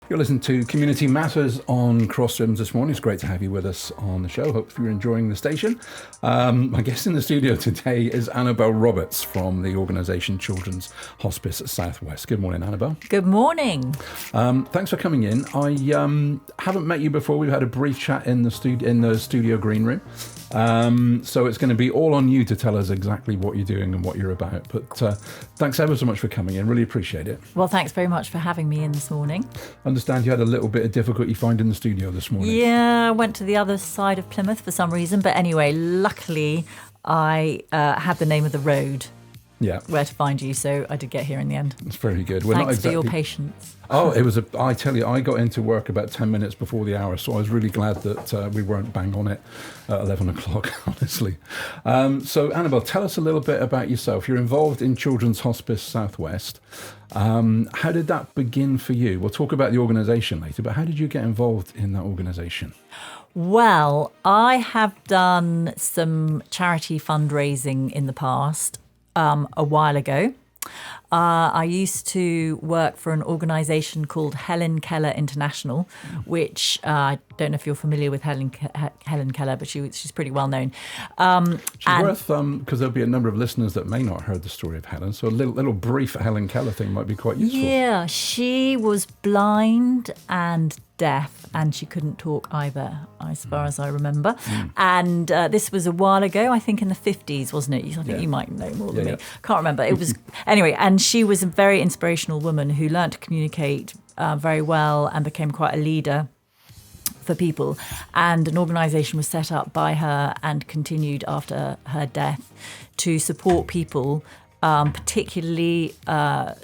You're listening to Community Matters on Crossrims this morning. It's great to have you with us on the show. Hope you're enjoying the station. My guest in the studio today is Annabel Roberts from the organisation Children's Hospice Southwest. Good morning, Annabel. Good morning. Thanks for coming in. I haven't met you before. We've had a brief chat in the studio green room. So it's going to be all on you to tell us exactly what you're doing and what you're about. But thanks ever so much for coming in. Really appreciate it. Well, thanks very much for having me in this morning. I understand you had a little bit of difficulty finding the studio this morning. Yeah, I went to the other side of Plymouth for some reason. But anyway, luckily I had the name of the road where to find you. So I did get here in the end. It's very good. Thanks for your patience. Oh, I tell you, I got into work about 10 minutes before the hour, so I was really glad that we weren't bang on it at 11 o'clock, honestly. So, Annabel, tell us a little bit about yourself. You're involved in Children's Hospice Southwest. How did that begin for you? We'll talk about the organisation later, but how did you get involved in that organisation? Well, I have done some charity fundraising in the past a while ago. I used to work for an organisation called Helen Keller International, which I don't know if you're familiar with Helen Keller, but she's pretty well known. She's worth, because there'll be a number of listeners that may not have heard the story of Helen, so a little brief Helen Keller thing might be quite useful. Yeah, she was blind and deaf, and she couldn't talk either, as far as I remember. And this was a while ago, I think in the 50s, wasn't it? I think you might know more than me. Can't remember. It was anyway. And she was a very inspirational woman who learned to communicate very well and became quite a leader for people. And an organisation was set up by her and continued after her death to support people, particularly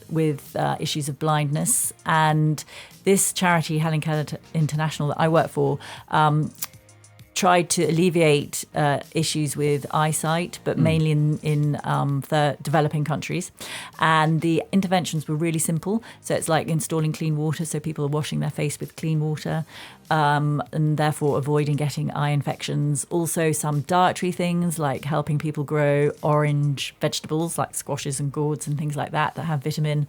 with issues of blindness. And this charity, Helen Keller International, that I work for, tried to alleviate issues with eyesight, but mainly in the developing countries. And the interventions were really simple. So it's like installing clean water, so people are washing their face with clean water, and therefore avoiding getting eye infections. Also some dietary things like helping people grow orange vegetables like squashes and gourds and things like that have vitamin.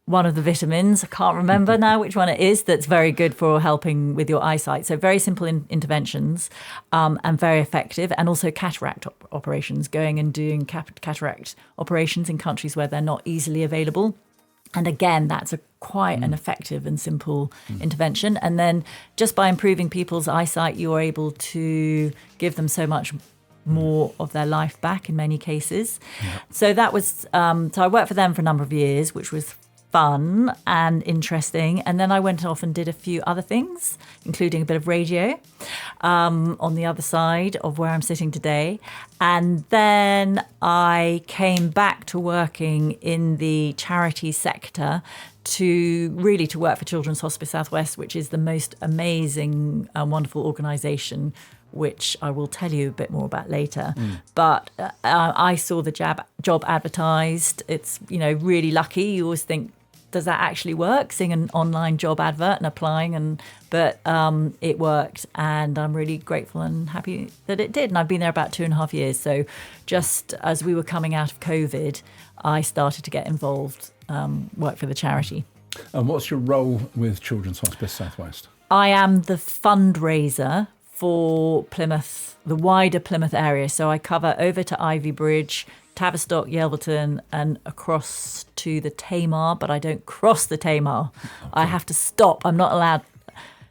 One of the vitamins, I can't remember now which one it is, that's very good for helping with your eyesight. So very simple interventions and very effective. And also cataract operations, going and doing cataract operations in countries where they're not easily available. And again, that's quite an effective and simple intervention. And then just by improving people's eyesight, you're able to give them so much more of their life back in many cases. So that was, so I worked for them for a number of years, which was fun and interesting. And then I went off and did a few other things, including a bit of radio on the other side of where I'm sitting today. And then I came back to working in the charity sector to work for Children's Hospice Southwest, which is the most amazing and wonderful organisation, which I will tell you a bit more about later. But I saw the job advertised. It's, really lucky. You always think, does that actually work? Seeing an online job advert and applying, but it worked, and I'm really grateful and happy that it did. And I've been there about 2.5 years. So just as we were coming out of COVID, I started to get involved, work for the charity. And what's your role with Children's Hospice Southwest? I am the fundraiser for Plymouth, the wider Plymouth area. So I cover over to Ivy Bridge, Tavistock, Yelverton, and across to the Tamar, but I don't cross the Tamar. Okay. I have to stop. I'm not allowed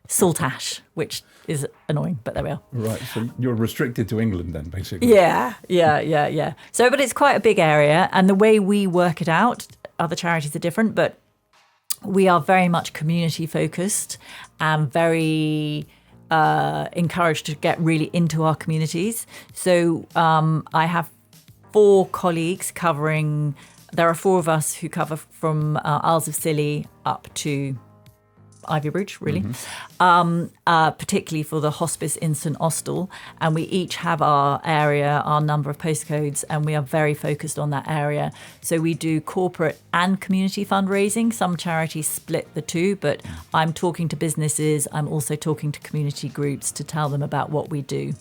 Saltash, which is annoying, but there we are. Right, so you're restricted to England then, basically. Yeah. So, but it's quite a big area, and the way we work it out, other charities are different, but we are very much community focused and very encouraged to get really into our communities. So I have 4 colleagues covering, there are 4 of us who cover from Isles of Scilly up to Ivy Bridge, really, particularly for the hospice in St Austell. And we each have our area, our number of postcodes, and we are very focused on that area. So we do corporate and community fundraising. Some charities split the two, but I'm talking to businesses. I'm also talking to community groups to tell them about what we do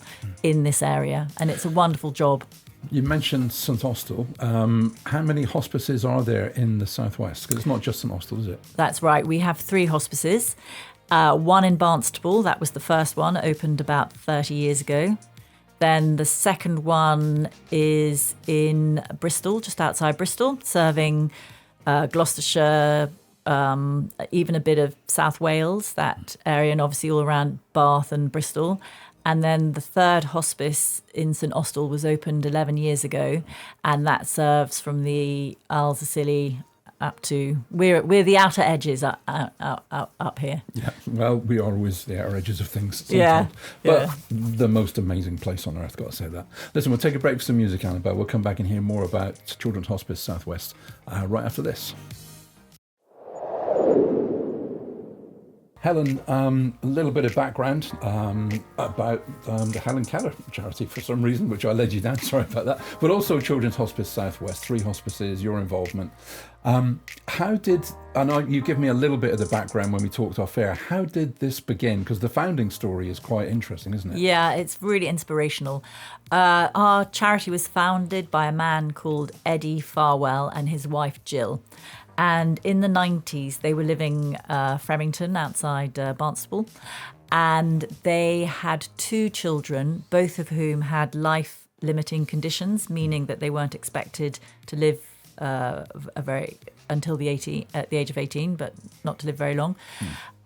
in this area. And it's a wonderful job. You mentioned St Austell. How many hospices are there in the southwest? Because it's not just St Austell, is it? That's right. We have 3 hospices. One in Barnstaple, that was the first one, opened about 30 years ago. Then the second one is in Bristol, just outside Bristol, serving Gloucestershire, even a bit of South Wales, that area, and obviously all around Bath and Bristol. And then the third hospice in St Austell was opened 11 years ago, and that serves from the Isles of Scilly up to we're the outer edges up here. Yeah, well, we are always the outer edges of things sometimes. Yeah, But yeah. the most amazing place on earth, got to say that. Listen, we'll take a break for some music, Annabel. We'll come back and hear more about Children's Hospice Southwest right after this. Helen, a little bit of background about the Helen Keller charity for some reason, which I led you down, sorry about that, but also Children's Hospice Southwest, 3 hospices, your involvement. How did, you give me a little bit of the background when we talked off air, how did this begin? Because the founding story is quite interesting, isn't it? Yeah, it's really inspirational. Our charity was founded by a man called Eddie Farwell and his wife Jill. And in the 90s, they were living Fremington outside Barnstaple. And they had 2 children, both of whom had life-limiting conditions, meaning that they weren't expected to live until at the age of 18, but not to live very long.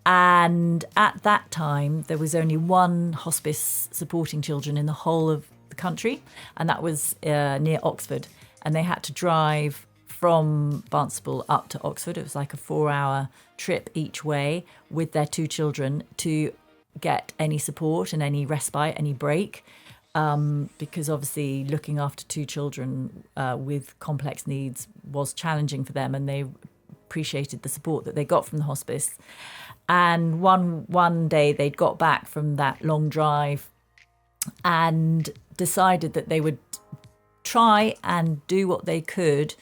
And at that time, there was only one hospice supporting children in the whole of the country, and that was near Oxford. And they had to drive from Barnstaple up to Oxford. It was like a 4-hour trip each way with their 2 children to get any support and any respite, any break. Because obviously looking after 2 children with complex needs was challenging for them, and they appreciated the support that they got from the hospice. And one day they'd got back from that long drive and decided that they would try and do what they could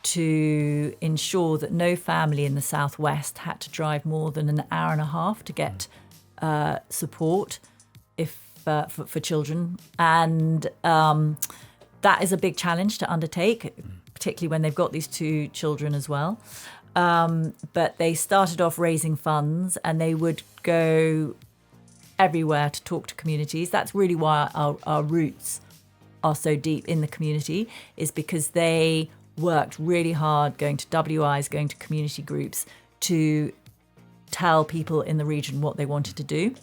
to ensure that no family in the southwest had to drive more than an hour and a half to get support for children. And that is a big challenge to undertake, particularly when they've got these 2 children as well. But they started off raising funds, and they would go everywhere to talk to communities. That's really why our roots are so deep in the community, is because they worked really hard going to WIs, going to community groups to tell people in the region what they wanted to do.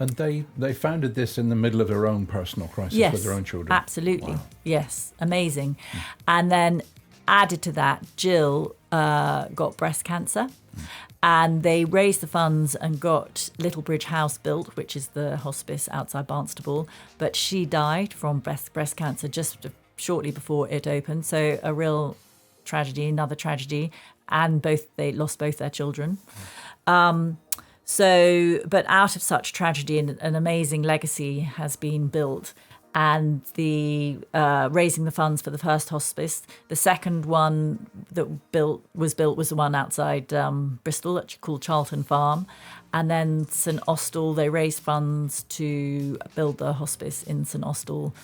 And they founded this in the middle of their own personal crisis with their own children. Absolutely. Wow. Yes, amazing. And then added to that, Jill got breast cancer, and they raised the funds and got Littlebridge House built, which is the hospice outside Barnstaple. But she died from breast cancer just shortly before it opened. So a real tragedy, another tragedy, and they lost both their children. But out of such tragedy, an amazing legacy has been built. And the raising the funds for the first hospice, the second one that was the one outside Bristol, called Charlton Farm, and then St Austell. They raised funds to build the hospice in St Austell,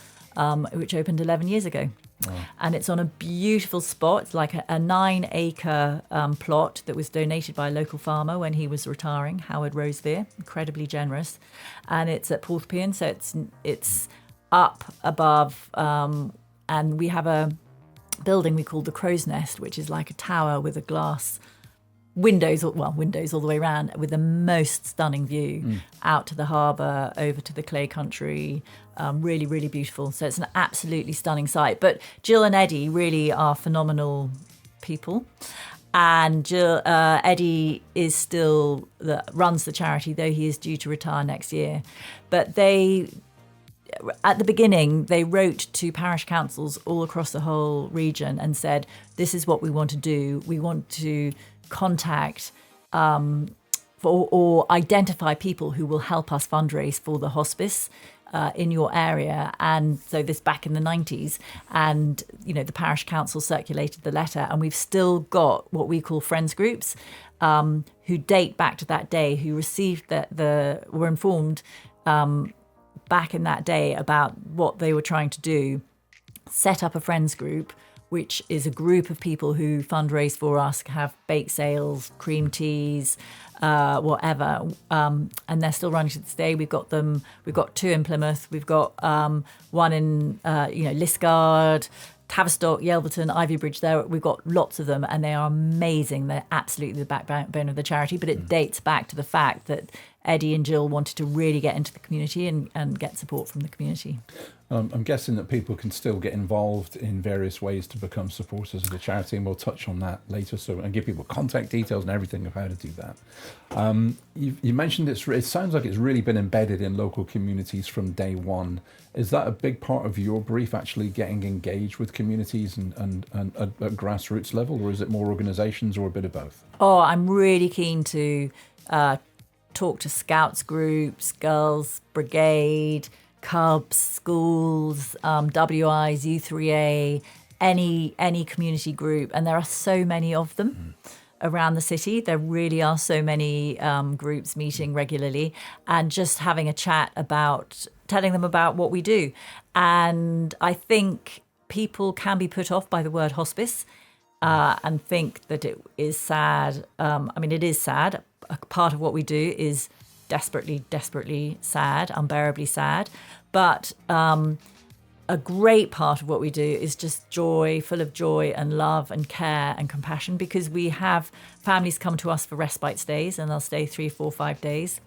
which opened 11 years ago. Wow. And it's on a beautiful spot. It's like a 9-acre plot that was donated by a local farmer when he was retiring, Howard Rosevere, incredibly generous. And it's at Porthpian, so it's up above, and we have a building we call the Crow's Nest, which is like a tower with a glass windows all the way around, with the most stunning view out to the harbour, over to the clay country. Really, really beautiful. So it's an absolutely stunning site. But Jill and Eddie really are phenomenal people. And Eddie is still runs the charity, though he is due to retire next year. But at the beginning, they wrote to parish councils all across the whole region and said, this is what we want to do. We want to contact or identify people who will help us fundraise for the hospice in your area. And so this back in the 90s, and the parish council circulated the letter, and we've still got what we call friends groups who date back to that day, who received were informed back in that day about what they were trying to do, set up a friends group, which is a group of people who fundraise for us, have bake sales, cream teas, whatever. And they're still running to this day. We've got 2 in Plymouth. We've got one in, Liskeard, Tavistock, Yelverton, Ivybridge. There, we've got lots of them, and they are amazing. They're absolutely the backbone of the charity. But it dates back to the fact that Eddie and Jill wanted to really get into the community and get support from the community. I'm guessing that people can still get involved in various ways to become supporters of the charity, and we'll touch on that later. And give people contact details and everything of how to do that. You mentioned it sounds like it's really been embedded in local communities from day one. Is that a big part of your brief, actually getting engaged with communities and at grassroots level, or is it more organisations, or a bit of both? Oh, I'm really keen to talk to Scouts groups, Girls Brigade, Cubs, schools, WIs, U3A, any community group, and there are so many of them around the city. There really are so many groups meeting regularly, and just having a chat about, telling them about what we do. And I think people can be put off by the word hospice and think that it is sad. It is sad. A part of what we do is desperately sad, unbearably sad. But a great part of what we do is just joy, full of joy and love and care and compassion, because we have families come to us for respite stays, and they'll stay 3, 4, 5 days.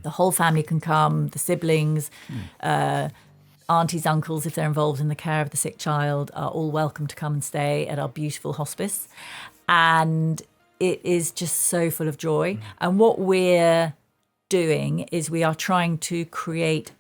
The whole family can come, the siblings, aunties, uncles, if they're involved in the care of the sick child, are all welcome to come and stay at our beautiful hospice. And it is just so full of joy. And what we're doing is we are trying to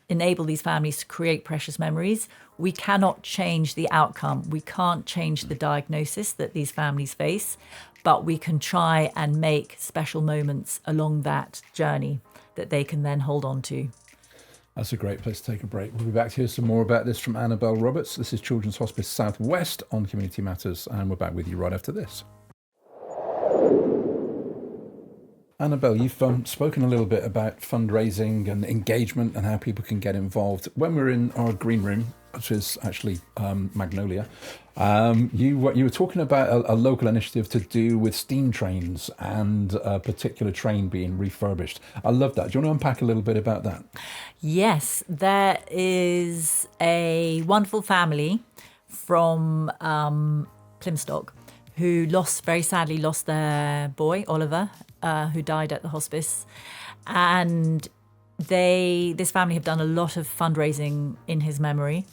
enable these families to create precious memories. We cannot change the outcome. We can't change the diagnosis that these families face, but we can try and make special moments along that journey that they can then hold on to. That's a great place to take a break. We'll be back to hear some more about this from Annabel Roberts. This is Children's Hospice South West on Community Matters, and we're back with you right after this. Annabel, you've spoken a little bit about fundraising and engagement and how people can get involved. When we're in our green room, which is actually Magnolia, you were talking about a local initiative to do with steam trains and a particular train being refurbished. I love that. Do you want to unpack a little bit about that? Yes, there is a wonderful family from Plymouth who very sadly lost their boy, Oliver, who died at the hospice. And this family have done a lot of fundraising in his memory.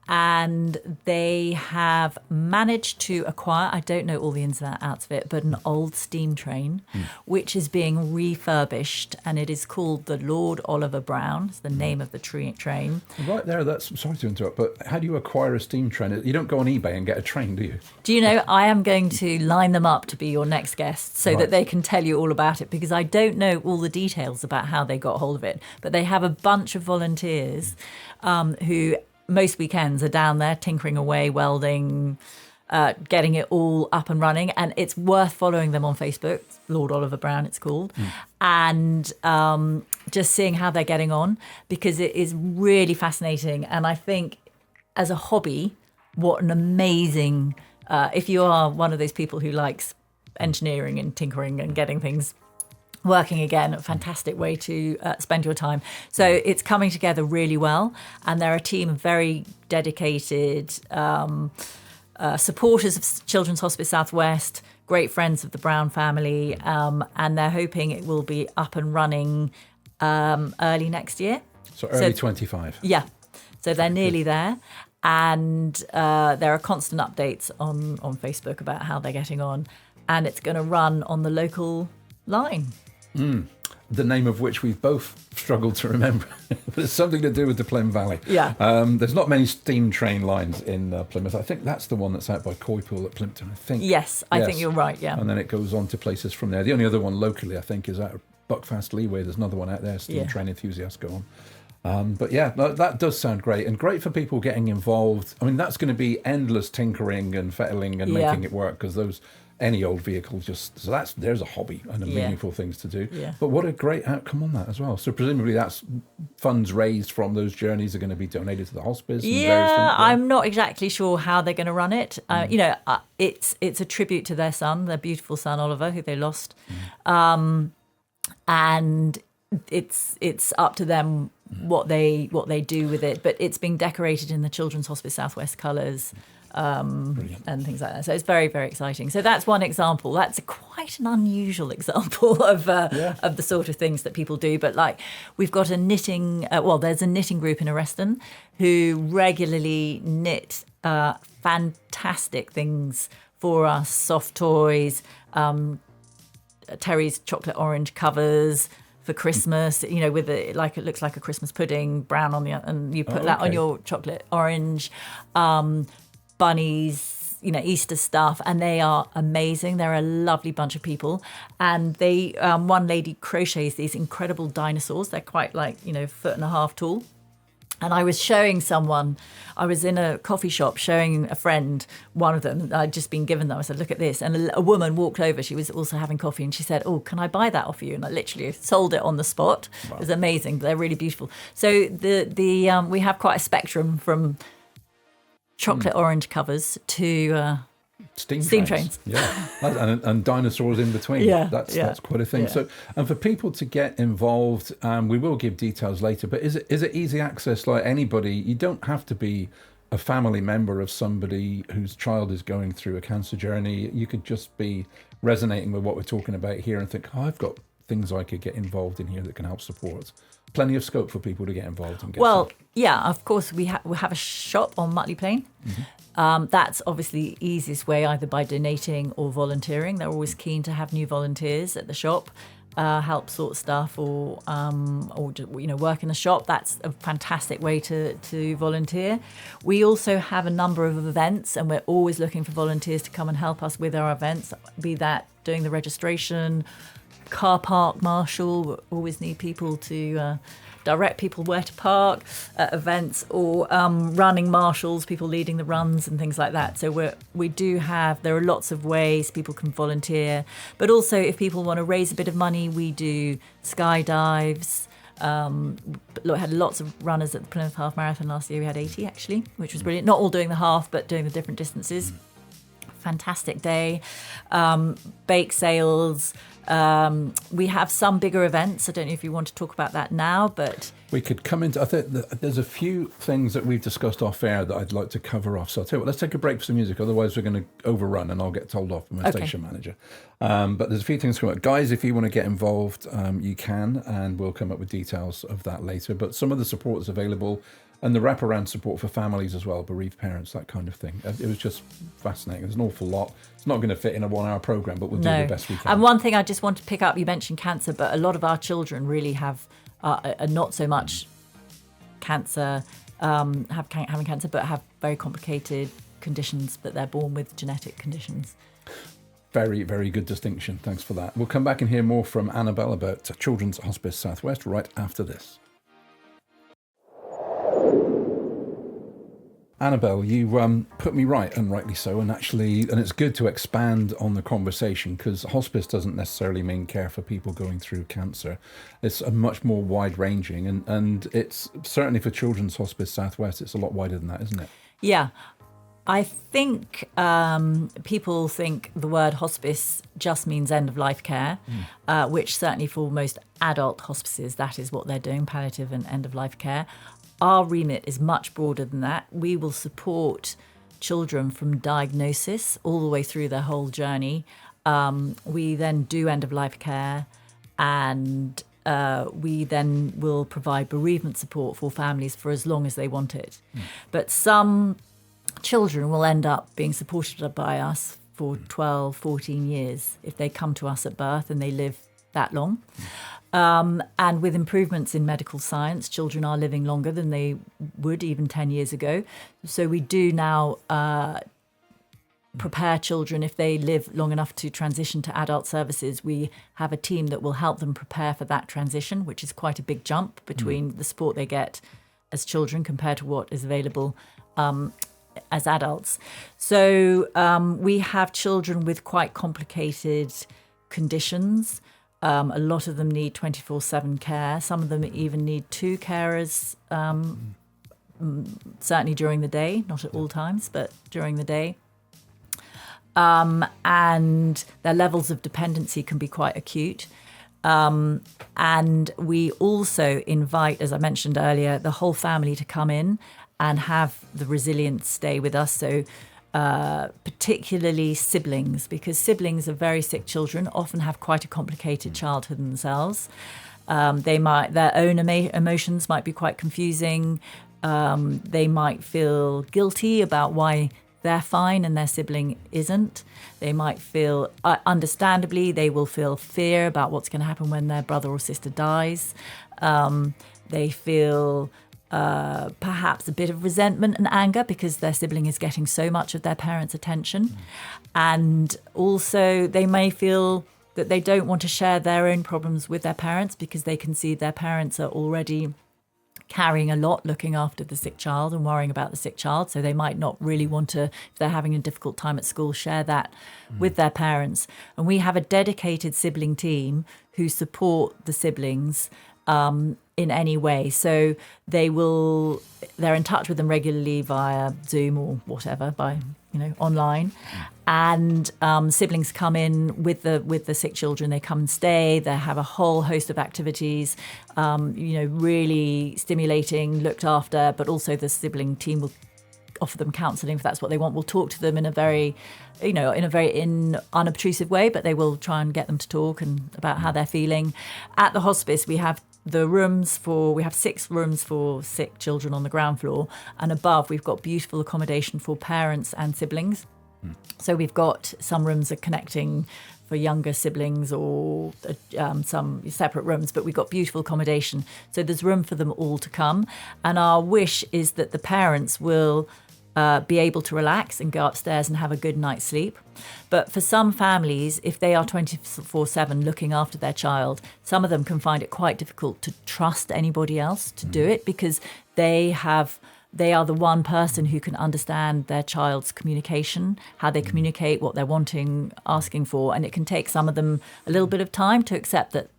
And they have managed to acquire, I don't know all the ins and outs of it, but an old steam train, which is being refurbished, and it is called the Lord Oliver Brown. It's the name of the train. Right there, sorry to interrupt, but how do you acquire a steam train? You don't go on eBay and get a train, do you? Do you know, I am going to line them up to be your next guest so that they can tell you all about it, because I don't know all the details about how they got hold of it, but they have a bunch of volunteers who most weekends are down there tinkering away, welding, getting it all up and running. And it's worth following them on Facebook. Lord Oliver Brown, it's called. And just seeing how they're getting on, because it is really fascinating. And I think as a hobby, what an amazing, if you are one of those people who likes engineering and tinkering and getting things working again, a fantastic way to spend your time. So it's coming together really well, and they're a team of very dedicated supporters of Children's Hospice South West, great friends of the Brown family, and they're hoping it will be up and running early next year. So early 25. Yeah. So they're nearly there. And there are constant updates on Facebook about how they're getting on, and it's going to run on the local line. The name of which we've both struggled to remember. But it's something to do with the Plym Valley. Yeah. There's not many steam train lines in Plymouth. I think that's the one that's out by Coypool at Plimpton, I think. Yes, I think you're right, yeah. And then it goes on to places from there. The only other one locally, I think, is out of Buckfast Leeway. There's another one out there, steam train enthusiasts go on. But yeah, that does sound great, and great for people getting involved. I mean, that's going to be endless tinkering and fettling and making it work, because those any old vehicle. Just so there's a hobby and a meaningful things to do. Yeah. But what a great outcome on that as well. So presumably that's funds raised from those journeys are going to be donated to the hospice. And various things. I'm not exactly sure how they're going to run it. It's a tribute to their son, their beautiful son Oliver, who they lost, and it's up to them what they do with it. But it's being decorated in the Children's Hospice Southwest colours. And things like that. So it's very, very exciting. So that's one example. That's quite an unusual example of the sort of things that people do. But like we've got a knitting, there's a knitting group in Arreston who regularly knit fantastic things for us, soft toys, Terry's chocolate orange covers for Christmas, with it looks like a Christmas pudding, brown on the, and you put that on your chocolate orange. Bunnies, Easter stuff, and they are amazing. They're a lovely bunch of people, and they one lady crochets these incredible dinosaurs. They're quite foot and a half tall. And I was showing someone, I was in a coffee shop showing a friend one of them. I'd just been given them. I said, look at this. And a woman walked over. She was also having coffee. And she said, oh, can I buy that off you? And I literally sold it on the spot. Wow. It was amazing. They're really beautiful. So we have quite a spectrum from chocolate orange covers to steam trains. Yeah, and dinosaurs in between. That's quite a thing. Yeah. So, and for people to get involved, we will give details later. But is it easy access? Like anybody, you don't have to be a family member of somebody whose child is going through a cancer journey. You could just be resonating with what we're talking about here and think, I've got things I could get involved in here that can help support. Plenty of scope for people to get involved and get some. Yeah, of course we have a shop on Mutley Plain. Mm-hmm. That's obviously the easiest way, either by donating or volunteering. They're always keen to have new volunteers at the shop, help sort stuff or work in the shop. That's a fantastic way to volunteer. We also have a number of events, and we're always looking for volunteers to come and help us with our events, be that doing the registration, car park marshal. We always need people to direct people where to park at events, or running marshals, people leading the runs and things like that. So there are lots of ways people can volunteer. But also if people want to raise a bit of money, we do skydives. We had lots of runners at the Plymouth Half Marathon last year. We had 80 actually, which was brilliant. Not all doing the half, but doing the different distances. Fantastic day. Bake sales. We have some bigger events. I don't know if you want to talk about that now, but we could come into. I think there's a few things that we've discussed off air that I'd like to cover off. So I'll tell you what, let's take a break for some music. Otherwise, we're going to overrun, and I'll get told off by my station manager. But there's a few things coming up. Guys, if you want to get involved, you can, and we'll come up with details of that later. But some of the support is available. And the wraparound support for families as well, bereaved parents, that kind of thing. It was just fascinating. There's an awful lot. It's not going to fit in a 1 hour programme, but we'll do the best we can. And one thing I just want to pick up, you mentioned cancer, but a lot of our children really have not so much cancer, having cancer, but have very complicated conditions that they're born with, genetic conditions. Very, very good distinction. Thanks for that. We'll come back and hear more from Annabel about Children's Hospice Southwest right after this. Annabel, you put me right, and rightly so, and it's good to expand on the conversation, because hospice doesn't necessarily mean care for people going through cancer. It's a much more wide-ranging, and it's certainly for Children's Hospice Southwest, it's a lot wider than that, isn't it? Yeah. I think people think the word hospice just means end-of-life care, which certainly for most adult hospices, that is what they're doing, palliative and end-of-life care. Our remit is much broader than that. We will support children from diagnosis all the way through their whole journey. We then do end-of-life care, and we then will provide bereavement support for families for as long as they want it. But some children will end up being supported by us for 12, 14 years if they come to us at birth and they live that long. And with improvements in medical science, children are living longer than they would even 10 years ago. So we do now prepare children if they live long enough to transition to adult services. We have a team that will help them prepare for that transition, which is quite a big jump between the support they get as children compared to what is available as adults. So we have children with quite complicated conditions. A lot of them need 24/7 care. Some of them even need two carers, certainly during the day, not at all times, but during the day. And their levels of dependency can be quite acute. And we also invite, as I mentioned earlier, the whole family to come in and have the resilience stay with us. So particularly siblings, because siblings of very sick children often have quite a complicated childhood themselves. Their own emotions might be quite confusing. They might feel guilty about why they're fine and their sibling isn't. They might feel, understandably, they will feel fear about what's going to happen when their brother or sister dies. They feel perhaps a bit of resentment and anger because their sibling is getting so much of their parents' attention. And also they may feel that they don't want to share their own problems with their parents because they can see their parents are already carrying a lot, looking after the sick child and worrying about the sick child. So they might not really want to, if they're having a difficult time at school, share that with their parents. And we have a dedicated sibling team who support the siblings in any way. So they're in touch with them regularly via Zoom or whatever, by online. And siblings come in with the sick children. They come and stay. They have a whole host of activities, really stimulating, looked after. But also the sibling team will offer them counselling if that's what they want. We'll talk to them in a very unobtrusive way, but they will try and get them to talk and about how they're feeling. At the hospice, we have 6 rooms for sick children on the ground floor, and above we've got beautiful accommodation for parents and siblings. So we've got some rooms are connecting for younger siblings or some separate rooms, but we've got beautiful accommodation. So there's room for them all to come. And our wish is that the parents will be able to relax and go upstairs and have a good night's sleep. But for some families, if they are 24/7 looking after their child, some of them can find it quite difficult to trust anybody else to do it because they are the one person who can understand their child's communication, how they communicate, what they're wanting, asking for. And it can take some of them a little bit of time to accept that,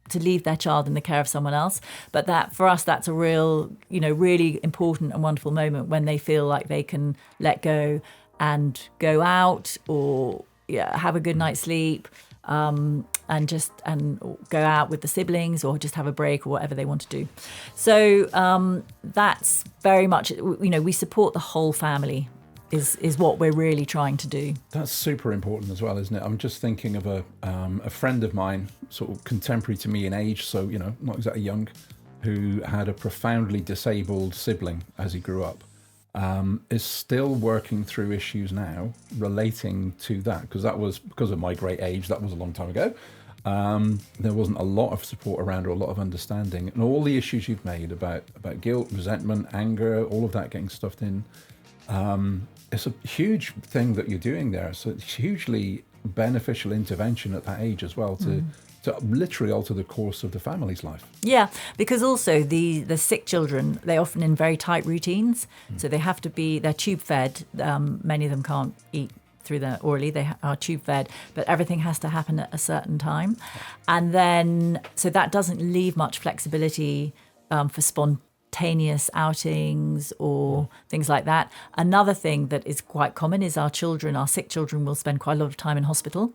to leave their child in the care of someone else. But that, for us, that's a real, really important and wonderful moment when they feel like they can let go and go out or have a good night's sleep, and go out with the siblings or just have a break or whatever they want to do. So that's very much, we support the whole family is what we're really trying to do. That's super important as well, isn't it? I'm just thinking of a friend of mine, sort of contemporary to me in age, so, not exactly young, who had a profoundly disabled sibling as he grew up. Is still working through issues now relating to that, because of my great age, that was a long time ago. There wasn't a lot of support around or a lot of understanding, and all the issues you've made about guilt, resentment, anger, all of that getting stuffed in. It's a huge thing that you're doing there. So it's hugely beneficial intervention at that age as well to literally alter the course of the family's life. Yeah, because also the sick children, they're often in very tight routines. So they have to they're tube fed. Many of them can't eat orally, they are tube fed, but everything has to happen at a certain time. And then, so that doesn't leave much flexibility for spontaneous outings or things like that. Another thing that is quite common is our sick children will spend quite a lot of time in hospital.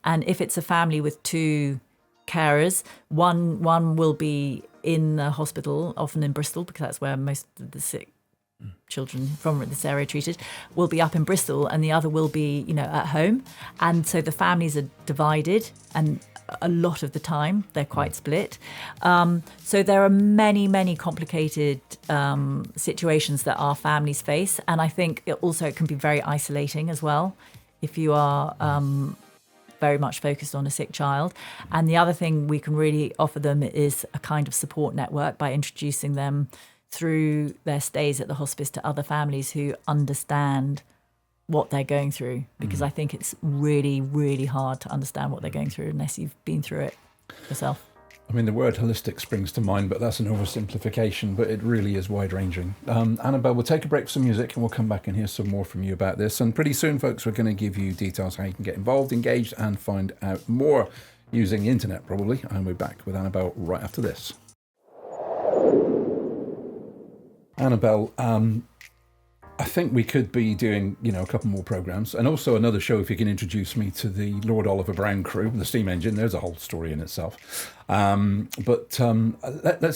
And if it's a family with 2 carers, one will be in the hospital, often in Bristol, because that's where most of the sick children from this area are treated, will be up in Bristol, and the other will be, at home. And so the families are divided, and a lot of the time they're quite split. So there are many, many complicated situations that our families face. And I think it can be very isolating as well if you are very much focused on a sick child. And the other thing we can really offer them is a kind of support network by introducing them through their stays at the hospice to other families who understand what they're going through, because I think it's really, really hard to understand what they're going through unless you've been through it yourself. I mean, the word holistic springs to mind, but that's an oversimplification, but it really is wide-ranging. Annabel, we'll take a break for some music and we'll come back and hear some more from you about this. And pretty soon, folks, we're going to give you details how you can get involved, engaged, and find out more using the internet, probably. And we're back with Annabel right after this. Annabel, I think we could be doing, a couple more programs, and also another show if you can introduce me to the Lord Oliver Brown crew, the steam engine. There's a whole story in itself. Let's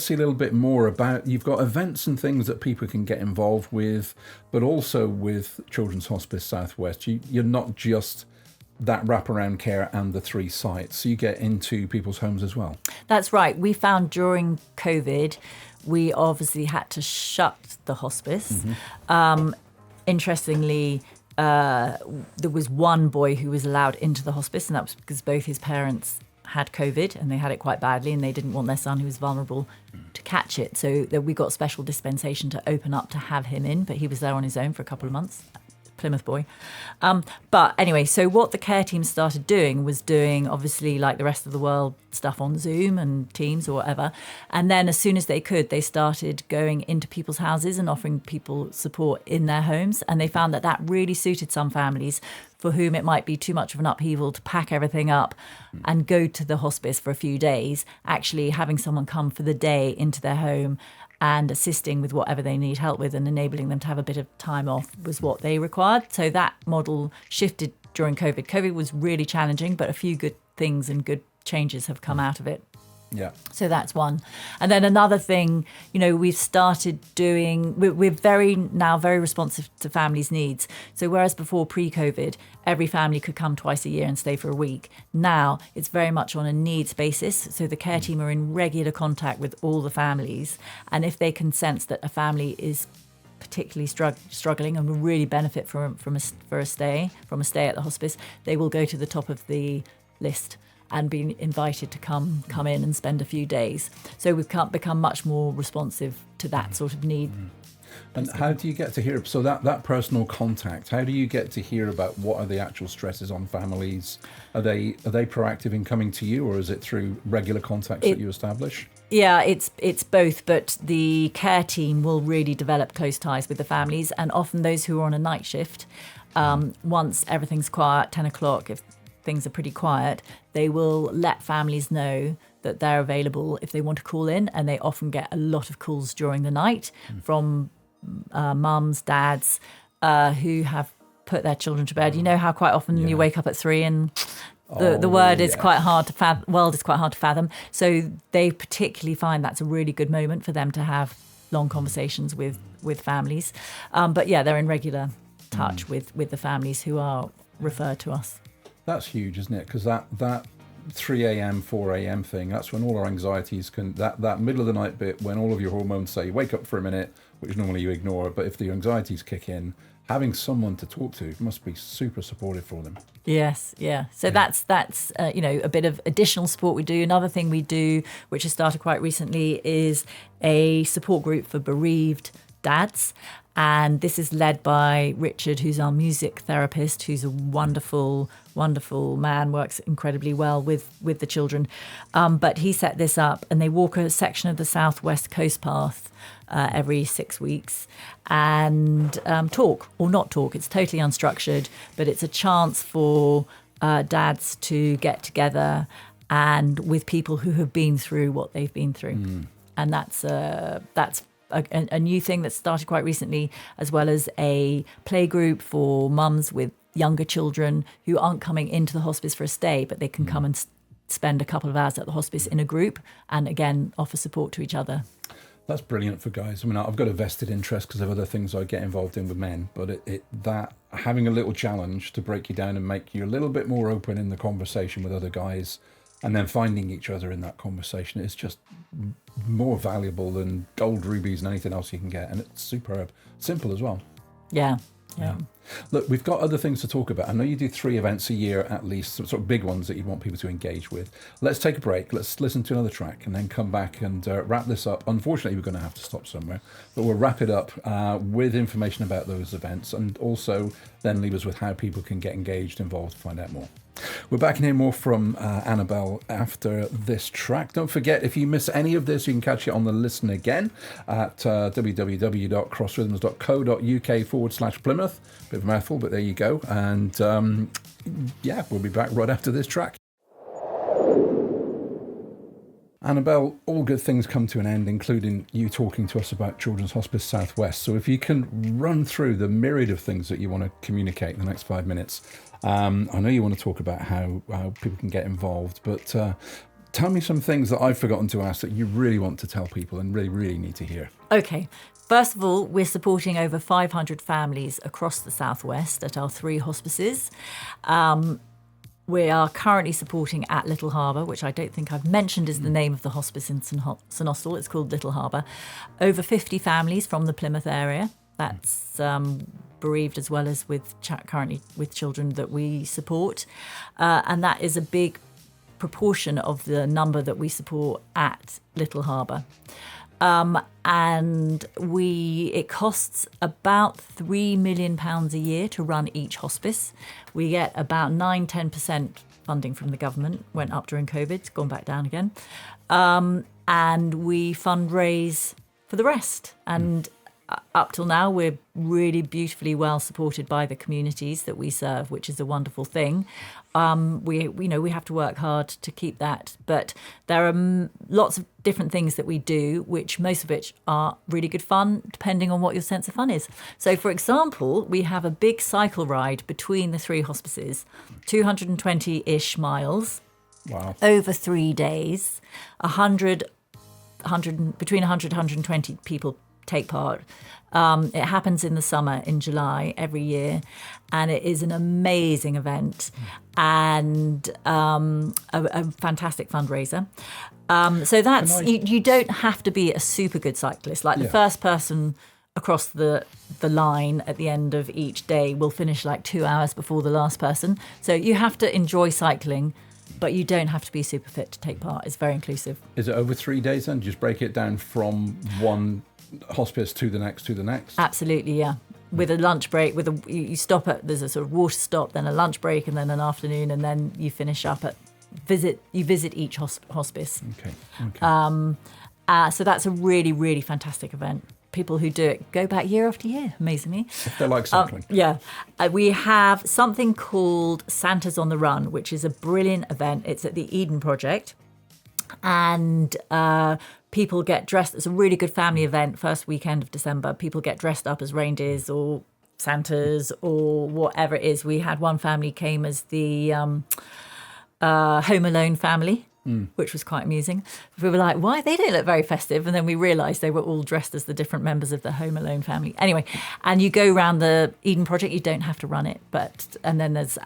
see a little bit more about, you've got events and things that people can get involved with, but also with Children's Hospice Southwest. You're not just that wraparound care and the 3 sites. You get into people's homes as well. That's right. We found during COVID, we obviously had to shut the hospice. Interestingly, there was one boy who was allowed into the hospice, and that was because both his parents had COVID and they had it quite badly, and they didn't want their son, who was vulnerable, to catch it. So we got special dispensation to open up to have him in, but he was there on his own for a couple of months. Plymouth boy. But anyway, so what the care team started doing was doing, obviously, like the rest of the world, stuff on Zoom and Teams or whatever. And then as soon as they could, they started going into people's houses and offering people support in their homes. And they found that really suited some families for whom it might be too much of an upheaval to pack everything up and go to the hospice for a few days. Actually having someone come for the day into their home and assisting with whatever they need help with and enabling them to have a bit of time off was what they required. So that model shifted during COVID. COVID was really challenging, but a few good things and good changes have come out of it. Yeah. So that's one. And then another thing, we've started doing, we're very responsive to families' needs. So whereas before pre-COVID, every family could come twice a year and stay for a week. Now it's very much on a needs basis. So the care team are in regular contact with all the families. And if they can sense that a family is particularly struggling and will really benefit from a stay at the hospice, they will go to the top of the list and be invited to come in and spend a few days. So we've become much more responsive to that sort of need. And how do you get to hear, so that personal contact, how do you get to hear about what are the actual stresses on families? Are they proactive in coming to you, or is it through regular contacts that you establish? Yeah, it's both, but the care team will really develop close ties with the families, and often those who are on a night shift, once everything's quiet, 10 o'clock, if things are pretty quiet, they will let families know that they're available if they want to call in, and they often get a lot of calls during the night from mums, dads who have put their children to bed. You know how quite often you wake up at 3 and the world is quite hard to fathom. So they particularly find that's a really good moment for them to have long conversations with families. But yeah, they're in regular touch with the families who are referred to us. That's huge, isn't it? Because that 3 a.m., 4 a.m. thing, that's when all our anxieties that middle of the night bit when all of your hormones say, wake up for a minute, which normally you ignore, but if the anxieties kick in, having someone to talk to must be super supportive for them. Yes, yeah. So that's a bit of additional support we do. Another thing we do, which has started quite recently, is a support group for bereaved dads. And this is led by Richard, who's our music therapist, who's a wonderful, wonderful man, works incredibly well with the children. But he set this up, and they walk a section of the Southwest Coast Path every 6 weeks and talk or not talk. It's totally unstructured, but it's a chance for dads to get together and with people who have been through what they've been through. And that's a new thing that started quite recently, as well as a play group for mums with younger children who aren't coming into the hospice for a stay, but they can come and spend a couple of hours at the hospice in a group and, again, offer support to each other. That's brilliant for guys. I mean, I've got a vested interest because of other things I get involved in with men, but that having a little challenge to break you down and make you a little bit more open in the conversation with other guys, and then finding each other in that conversation is just more valuable than gold rubies and anything else you can get. And it's superb. Simple as well. Yeah. Look, we've got other things to talk about. I know you do 3 events a year at least, sort of big ones that you want people to engage with. Let's take a break. Let's listen to another track and then come back and wrap this up. Unfortunately, we're going to have to stop somewhere, but we'll wrap it up with information about those events and also then leave us with how people can get engaged, involved, find out more. We're back in here more from Annabel after this track. Don't forget, if you miss any of this, you can catch it on the listen again at www.crossrhythms.co.uk/Plymouth. Bit of a mouthful, but there you go. And we'll be back right after this track. Annabel, all good things come to an end, including you talking to us about Children's Hospice Southwest. So if you can run through the myriad of things that you want to communicate in the next 5 minutes. I know you want to talk about how people can get involved, but tell me some things that I've forgotten to ask that you really want to tell people and really, really need to hear. Okay. First of all, we're supporting over 500 families across the Southwest at our 3 hospices. We are currently supporting at Little Harbour, which I don't think I've mentioned is the name of the hospice in St Austell. It's called Little Harbour. Over 50 families from the Plymouth area. That's bereaved as well as with currently with children that we support. And that is a big proportion of the number that we support at Little Harbour. And it costs about £3 million a year to run each hospice. We get about 9-10% funding from the government. Went up during COVID, it's gone back down again. And we fundraise for the rest. And up till now, we're really beautifully well supported by the communities that we serve, which is a wonderful thing. We have to work hard to keep that, but there are lots of different things that we do, which most of which are really good fun, depending on what your sense of fun is. So, for example, we have a big cycle ride between the 3 hospices, 220-ish miles, Wow. over 3 days, between 100 120 people take part. It happens in the summer, in July, every year, and it is an amazing event and a fantastic fundraiser. So that's you don't have to be a super good cyclist. Like the first person across the line at the end of each day will finish like 2 hours before the last person. So you have to enjoy cycling, but you don't have to be super fit to take part. It's very inclusive. Is it over 3 days then? Just break it down from one hospice to the next. Absolutely, yeah. With a lunch break, you stop at, there's a sort of water stop, then a lunch break, and then an afternoon, and then you finish up at visit each hospice. Okay. So that's a really, really fantastic event. People who do it go back year after year, amazingly. If they like cycling. We have something called Santa's on the Run, which is a brilliant event. It's at the Eden Project. And people get dressed. It's a really good family event, first weekend of December. People get dressed up as reindeers or Santas or whatever it is. We had one family came as the Home Alone family, which was quite amusing. We were like, why? They don't look very festive. And then we realised they were all dressed as the different members of the Home Alone family. Anyway, and you go around the Eden Project. You don't have to run it, and then there's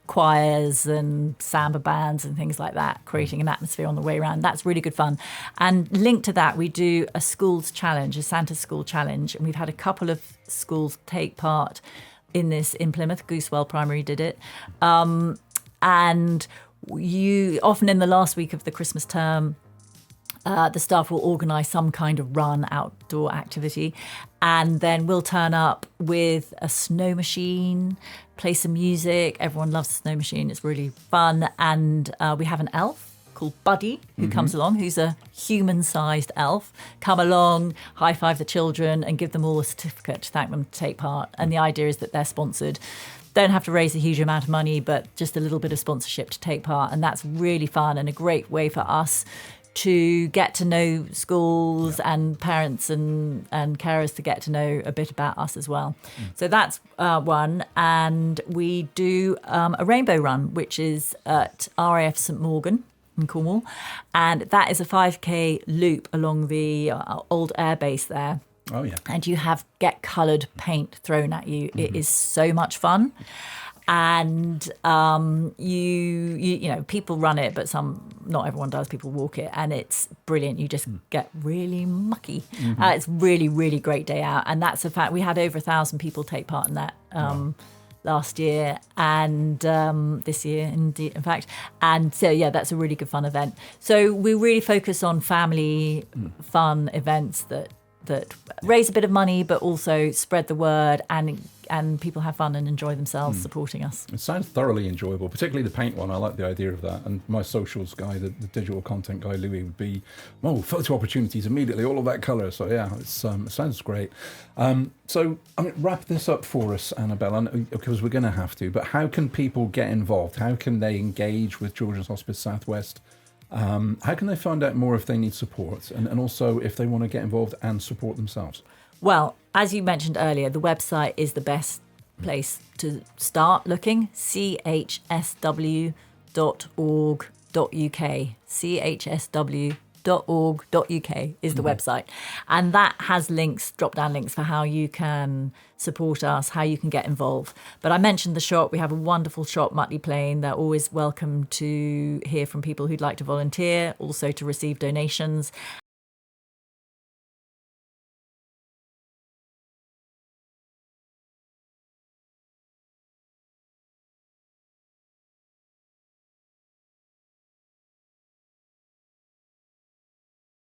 choirs and samba bands and things like that, creating an atmosphere on the way around. That's really good fun. And linked to that, we do a schools challenge, a Santa school challenge. And we've had a couple of schools take part in this in Plymouth. Goosewell Primary did it. And you often in the last week of the Christmas term, the staff will organise some kind of run, outdoor activity, and then we'll turn up with a snow machine, play some music. Everyone loves the snow machine. It's really fun. And we have an elf called Buddy who comes along, who's a human-sized elf, come along, high-five the children and give them all a certificate to thank them to take part. And the idea is that they're sponsored. Don't have to raise a huge amount of money, but just a little bit of sponsorship to take part. And that's really fun and a great way for us to get to know schools and parents and carers to get to know a bit about us as well. So that's one. And we do a rainbow run, which is at RAF St Morgan in Cornwall. And that is a 5K loop along the old airbase there. Oh, yeah. And you get coloured paint thrown at you. It is so much fun. And you know, people run it, but not everyone does. People walk it, and it's brilliant. You just get really mucky. It's really, really great day out, and that's a fact. We had over 1,000 people take part in that last year and this year, in fact. And so, yeah, that's a really good fun event. So we really focus on family fun events that that raise a bit of money, but also spread the word, and people have fun and enjoy themselves supporting us. It sounds thoroughly enjoyable, particularly the paint one. I like the idea of that. And my socials guy, the digital content guy, Louis, would be, photo opportunities immediately, all of that colour. So yeah, it sounds great. So wrap this up for us, Annabel, because we're going to have to. But how can people get involved? How can they engage with Children's Hospice Southwest? How can they find out more if they need support, and also if they want to get involved and support themselves? Well, as you mentioned earlier, the website is the best place to start looking, chsw.org.uk, chsw.org.uk is the website. And that has links, drop-down links for how you can support us, how you can get involved. But I mentioned the shop. We have a wonderful shop, Mutley Plain. They're always welcome to hear from people who'd like to volunteer, also to receive donations.